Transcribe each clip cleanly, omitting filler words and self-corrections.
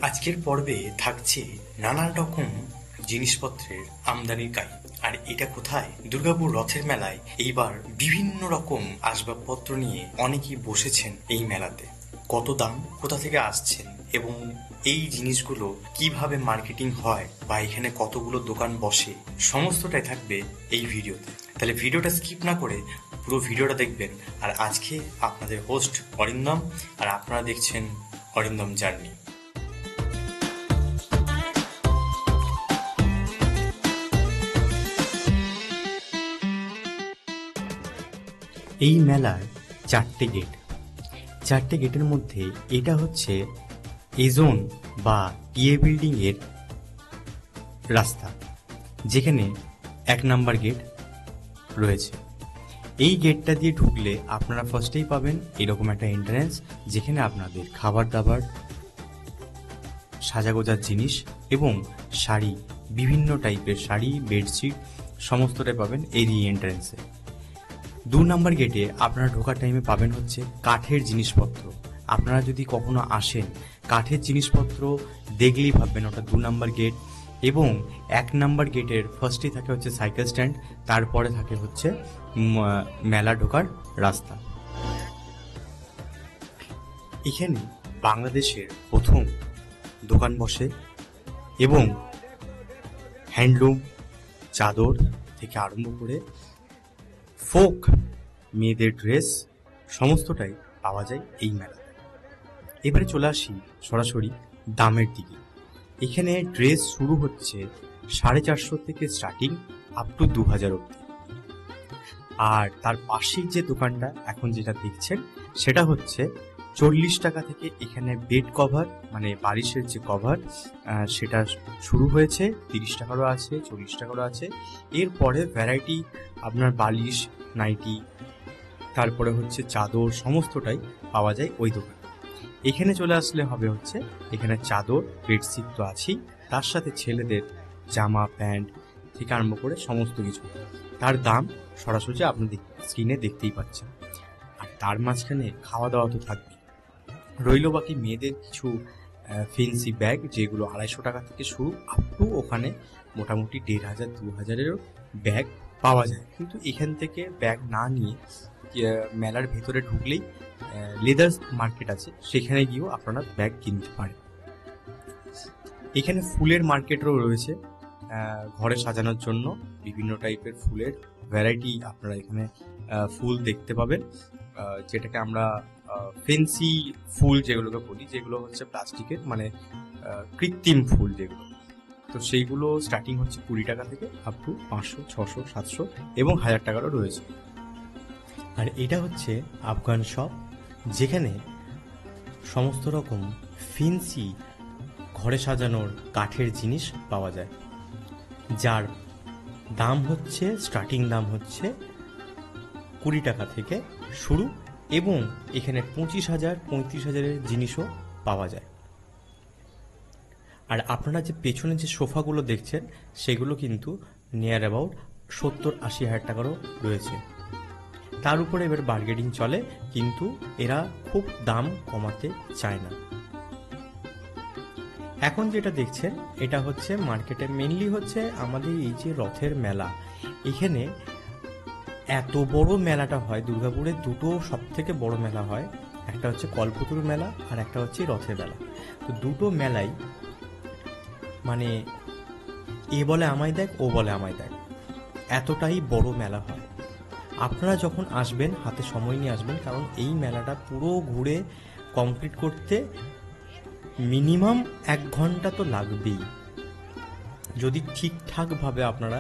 আজকের পর্বে থাকছে নানান রকম জিনিসপত্রের আমদানির কাহিনী। আর এটা কোথায়? দুর্গাপুর রথের মেলায় এইবার বিভিন্ন রকম আসবাবপত্র নিয়ে অনেকেই বসেছেন এই মেলাতে। কত দাম, কোথা থেকে আসছেন এবং এই জিনিসগুলো কিভাবে মার্কেটিং হয় বা এখানে কতগুলো দোকান বসে, সমস্তটাই থাকবে এই ভিডিওতে। তাহলে ভিডিওটা স্কিপ না করে পুরো ভিডিওটা দেখবেন। আর আজকে আপনাদের হোস্ট অরিন্দম, আর আপনারা দেখছেন অরিন্দম জার্নি। এই মেলার চারটে গেটের মধ্যে এটা হচ্ছে এজোন বা বিল্ডিং এর রাস্তা, যেখানে 1 নাম্বার গেট রয়েছে। এই গেটটা দিয়ে ঢুকলে আপনারা ফার্স্টেই পাবেন এরকম একটা এন্ট্রান্স, যেখানে আপনাদের খাবার দাবার, সাজাগোজার জিনিস এবং শাড়ি, বিভিন্ন টাইপের শাড়ি, বেডশিট সমস্তটাই পাবেন এই এন্ট্রান্সে। 2 নাম্বার গেটে আপনারা ঢোকার টাইমে পাবেন হচ্ছে কাঠের জিনিসপত্র। আপনারা যদি কখনো আসেন, কাঠের জিনিসপত্র দেখলেই ভাববেন ওটা 2 নাম্বার গেট। এবং 1 নাম্বার গেটের ফার্স্টেই থাকে হচ্ছে সাইকেল স্ট্যান্ড, তারপরে থাকে হচ্ছে মেলা ঢোকার রাস্তা। এখানে বাংলাদেশের প্রথম দোকান বসে এবং হ্যান্ডলুম, চাদর থেকে আরম্ভ করে ফোক মেয়েদের ড্রেস সমস্তটাই পাওয়া যায় এই মেলাতে। এবারে চলে আসি সরাসরি দামের দিকে। এখানে ড্রেস শুরু হচ্ছে 450 থেকে স্টার্টিং আপ টু 2000 অব্দি। আর তার পাশের যে দোকানটা এখন যেটা দেখছেন, সেটা হচ্ছে 40 টাকা থেকে এখানে বেড কভার, মানে বালিশের যে কভার, সেটা শুরু হয়েছে। 30 টাকারও আছে, 40 টাকারও আছে। এরপরে ভ্যারাইটি আপনার বালিশ, নাইটি, তারপরে হচ্ছে চাদর সমস্তটাই পাওয়া যায় ওই দোকানে। এখানে চলে আসলে হবে হচ্ছে এখানে চাদর, বেডশিট তো আছেই, তার সাথে ছেলেদের জামা প্যান্ট থেকে আরম্ভ করে সমস্ত কিছু। তার দাম সরাসরি আপনাদের স্ক্রিনে দেখতেই পাচ্ছেন। আর তার মাঝখানে খাওয়া দাওয়া তো থাকবে। রইল বাকি মেয়েদের কিছু ফেন্সি ব্যাগ, যেগুলো 250 টাকা থেকে শুরু আপ টু ওখানে মোটামুটি 1500-2000-এরও ব্যাগ পাওয়া যায়। কিন্তু এখান থেকে ব্যাগ না নিয়ে মেলার ভেতরে ঢুকলেই লেদার মার্কেট আছে, সেখানে গিয়েও আপনারা ব্যাগ কিনতে পারেন। এখানে ফুলের মার্কেটও রয়েছে, ঘরে সাজানোর জন্য বিভিন্ন টাইপের ফুলের ভ্যারাইটি আপনারা এখানে ফুল দেখতে পাবেন, যেটাকে আমরা ফেন্সি ফুল যেগুলোকে বলি, যেগুলো হচ্ছে প্লাস্টিকের, মানে কৃত্রিম ফুল যেগুলো। তো সেইগুলো স্টার্টিং হচ্ছে 20 টাকা থেকে আপ টু 500, 600, 700 এবং 1000 টাকারও রয়েছে। আর এটা হচ্ছে আফগান শপ, যেখানে সমস্ত রকম ফেন্সি ঘরে সাজানোর কাঠের জিনিস পাওয়া যায়, যার দাম হচ্ছে স্টার্টিং দাম হচ্ছে 20 টাকা থেকে শুরু, এবং এখানে 25,000, 35,000-এর জিনিসও পাওয়া যায়। আর আপনারা যে পেছনে যে সোফাগুলো দেখছেন, সেগুলো কিন্তু নিয়ার অ্যাবাউট 70-80 হাজার টাকারও রয়েছে। তার উপরে এবার বার্গেনিং চলে, কিন্তু এরা খুব দাম কমাতে চায় না। এখন যেটা দেখছেন, এটা হচ্ছে মার্কেটে মেনলি হচ্ছে আমাদের এই যে রথের মেলা। এখানে এত বড় মেলাটা হয়, দুর্গাপুরে দুটো সব থেকে বড় মেলা হয়, একটা হচ্ছে কল্পতরু মেলা আর একটা হচ্ছে রথের মেলা। তো দুটো মেলাই মানে এ বলে আমায় দেখ, ও বলে আমায় দেখ, এতটাই বড় মেলা হয়। আপনারা যখন আসবেন হাতে সময় নিয়ে আসবেন, কারণ এই মেলাটা পুরো ঘুরে কমপ্লিট করতে মিনিমাম 1 ঘন্টা তো লাগবেই, যদি ঠিকঠাকভাবে আপনারা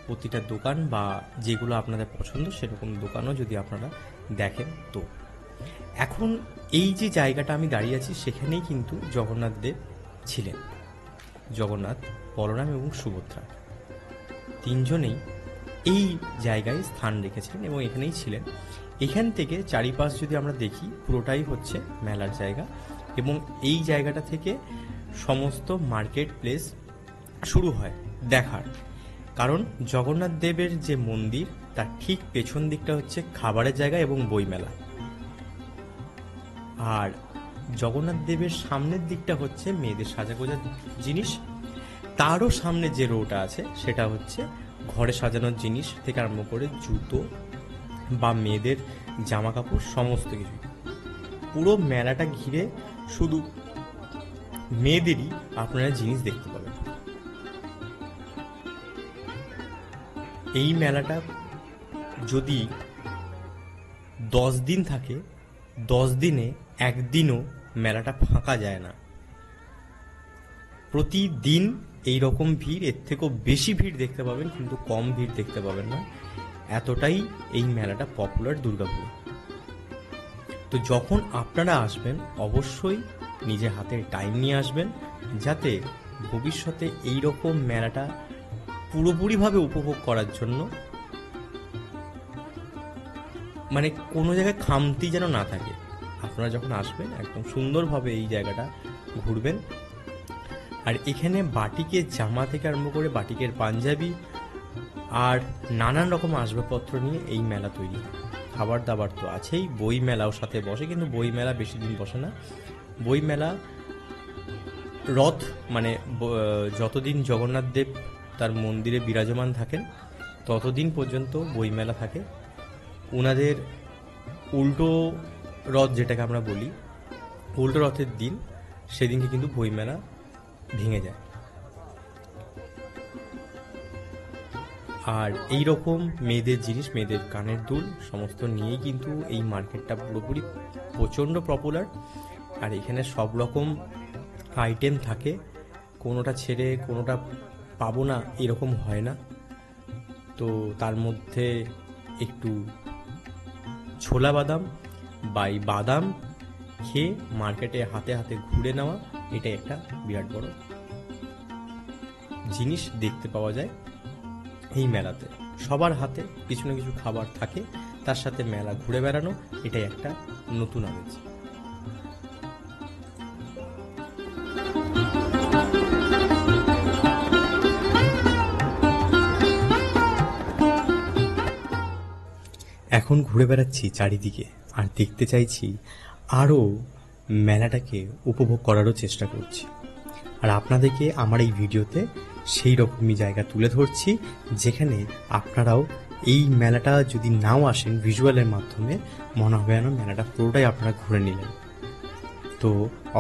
প্রতিটা দোকান বা যেগুলো আপনাদের পছন্দ সেরকম দোকানও যদি আপনারা দেখেন। তো এখন এই যে জায়গাটা আমি দাঁড়িয়ে আছি, সেখানেই কিন্তু জগন্নাথ দেব ছিলেন। জগন্নাথ, বলরাম এবং সুভদ্রা তিনজনেই এই জায়গায় স্থান রেখেছিলেন এবং এখানেই ছিলেন। এখান থেকে চারিপাশ যদি আমরা দেখি, পুরোটাই হচ্ছে মেলার জায়গা, এবং এই জায়গাটা থেকে সমস্ত মার্কেট প্লেস শুরু হয় দেখার। কারণ জগন্নাথ দেবের যে মন্দির, তার ঠিক পেছন দিকটা হচ্ছে খাবারের জায়গা এবং বইমেলা। আর জগন্নাথ দেবের সামনের দিকটা হচ্ছে মেয়েদের সাজাগোজার জিনিস, তারও সামনে যে রোটা আছে সেটা হচ্ছে ঘরে সাজানোর জিনিস থেকে আরম্ভ করে জুতো বা মেয়েদের জামা কাপড় সমস্ত কিছু। পুরো মেলাটা ঘিরে শুধু মেয়েদেরই আপনারা জিনিস দেখতে পাবেন। এই মেলাটা যদি 10 দিন থাকে, 10 দিনে একদিনও মেলাটা ফাঁকা যায় না। প্রতিদিন এই রকম ভিড়, এর থেকেও বেশি ভিড় দেখতে পাবেন, কিন্তু কম ভিড় দেখতে পাবেন না। এতটাই এই মেলাটা পপুলার দুর্গাপুরে। তো যখন আপনারা আসবেন অবশ্যই নিজের হাতে টাইম নিয়ে আসবেন, যাতে ভবিষ্যতে এই রকম মেলাটা পুরোপুরিভাবে উপভোগ করার জন্য মানে কোনো জায়গায় খামতি যেন না থাকে। আপনারা যখন আসবেন একদম সুন্দরভাবে এই জায়গাটা ঘুরবেন। আর এখানে বাটিকের জামা থেকে আরম্ভ করে বাটিকের পাঞ্জাবি আর নানান রকম আসবাবপত্র নিয়ে এই মেলা তৈরি হয়। খাবার দাবার তো আছেই, বই মেলাও সাথে বসে, কিন্তু বই মেলা বেশি দিন বসে না। বই মেলা রথ মানে যতদিন জগন্নাথ দেব তার মন্দিরে বিরাজমান থাকেন ততদিন পর্যন্ত বই মেলা থাকে। ওনাদের উল্টো রথ যেটাকে আমরা বলি, উল্টো রথের দিন, সেদিনকে কিন্তু বই মেলা ভেঙে যায়। আর এই রকম মেয়েদের জিনিস, মেয়েদের কানের দুল সমস্ত নিয়েই কিন্তু এই মার্কেটটা পুরোপুরি প্রচণ্ড পপুলার। আর এখানে সব রকম আইটেম থাকে, কোনোটা ছেড়ে কোনোটা পাবো না এরকম হয় না। তো তার মধ্যে একটু ছোলা বাদাম বা এই বাদাম খেয়ে মার্কেটে হাতে হাতে ঘুরে নেওয়া, এটা একটা বিরাট বড় জিনিস দেখতে পাওয়া যায় এই মেলাতে। সবার হাতে কিছু না কিছু খাবার থাকে, তার সাথে মেলা ঘুরে বেড়ানো, এটাই একটা নতুন আমেজ। এখন ঘুরে বেড়াচ্ছি চারিদিকে আর দেখতে চাইছি, আরও মেলাটাকে উপভোগ করারও চেষ্টা করছি। আর আপনাদেরকে আমার এই ভিডিওতে সেই রকমই জায়গা তুলে ধরছি যেখানে আপনারাও এই মেলাটা যদি নাও আসেন ভিজুয়ালের মাধ্যমে, মনে হবে যেন মেলাটা পুরোটাই আপনারা ঘুরে নিলেন। তো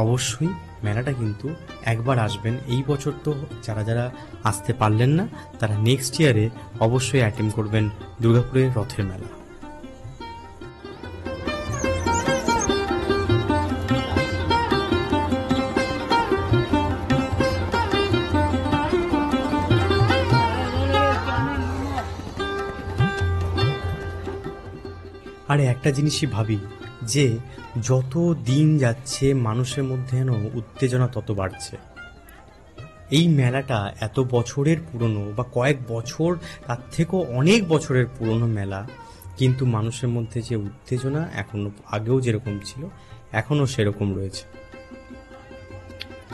অবশ্যই মেলাটা কিন্তু একবার আসবেন। এই বছর তো যারা যারা আসতে পারলেন না তারা নেক্সট ইয়ারে অবশ্যই অ্যাটেন্ড করবেন দুর্গাপুরের রথের মেলা। আরে একটা জিনিসই ভাবি যে যত দিন যাচ্ছে মানুষের মধ্যে যেন উত্তেজনা তত বাড়ছে। এই মেলাটা এত বছরের পুরনো বা কয়েক বছর তার থেকেও অনেক বছরের পুরনো মেলা, কিন্তু মানুষের মধ্যে যে উত্তেজনা এখনো আগেও যেরকম ছিল এখনো সেরকম রয়েছে।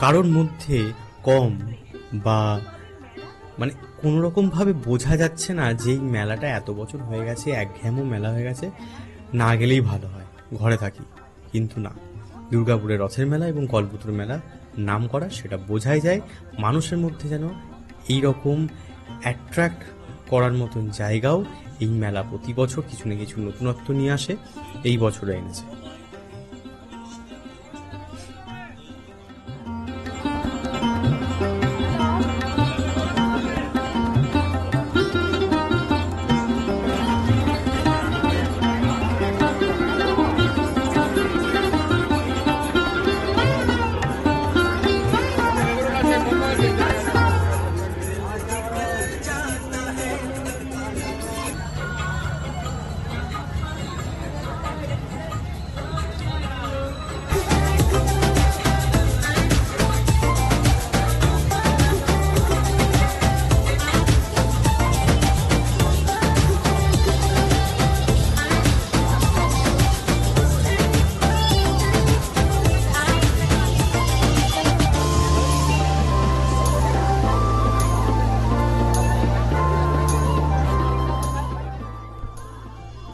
কারোর মধ্যে কম বা মানে কোনো রকমভাবে বোঝা যাচ্ছে না যে এই মেলাটা এত বছর হয়ে গেছে, একঘেয়েমো মেলা হয়ে গেছে, না গেলেই ভালো হয়, ঘরে থাকি। কিন্তু না, দুর্গাপুরের রথের মেলা এবং কল্পতরু মেলা নাম করা, সেটা বোঝাই যায়। মানুষের মধ্যে যেন এই রকম অ্যাট্রাক্ট করার মতন জায়গাও এই মেলা প্রতি বছর কিছু না কিছু নতুনত্ব নিয়ে আসে, এই বছরও এনেছে।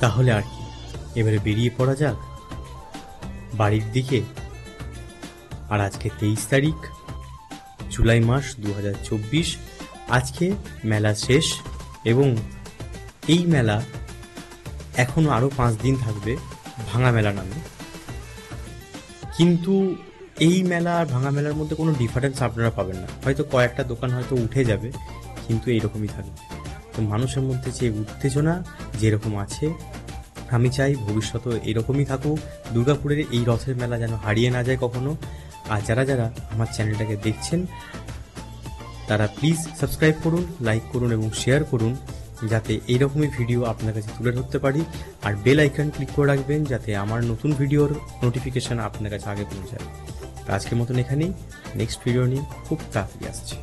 তাহলে আর কি, এবারে বেরিয়ে পড়া যাক বাড়ির দিকে। আর আজকে 23 তারিখ জুলাই মাস 2024। আজকে মেলা শেষ এবং এই মেলা এখনো আরো 5 দিন থাকবে ভাঙা মেলা নামে। কিন্তু এই মেলা আর ভাঙা মেলার মধ্যে কোনো ডিফারেন্স আপনারা পাবেন না। হয়তো কয়েকটা দোকান হয়তো উঠে যাবে, কিন্তু এইরকমই থাকবে। তো মানুষের মধ্যে যে উত্তেজনা যেরকম আছে, আমি চাই ভবিষ্যতে এরকমই থাকুক। দুর্গাপুরের এই রথের মেলা যেন হারিয়ে না যায় কখনো। আর যারা যারা আমার চ্যানেলটাকে দেখছেন তারা প্লিজ সাবস্ক্রাইব করুন, লাইক করুন এবং শেয়ার করুন, যাতে এইরকমই ভিডিও আপনার কাছে তুলে ধরতে পারি। আর বেল আইকন ক্লিক করে রাখবেন যাতে আমার নতুন ভিডিওর নোটিফিকেশন আপনার কাছে আগে পৌঁছায়। তো আজকের মতন এখানেই, নেক্সট ভিডিও নিয়ে খুব তাড়াতাড়ি আসছে।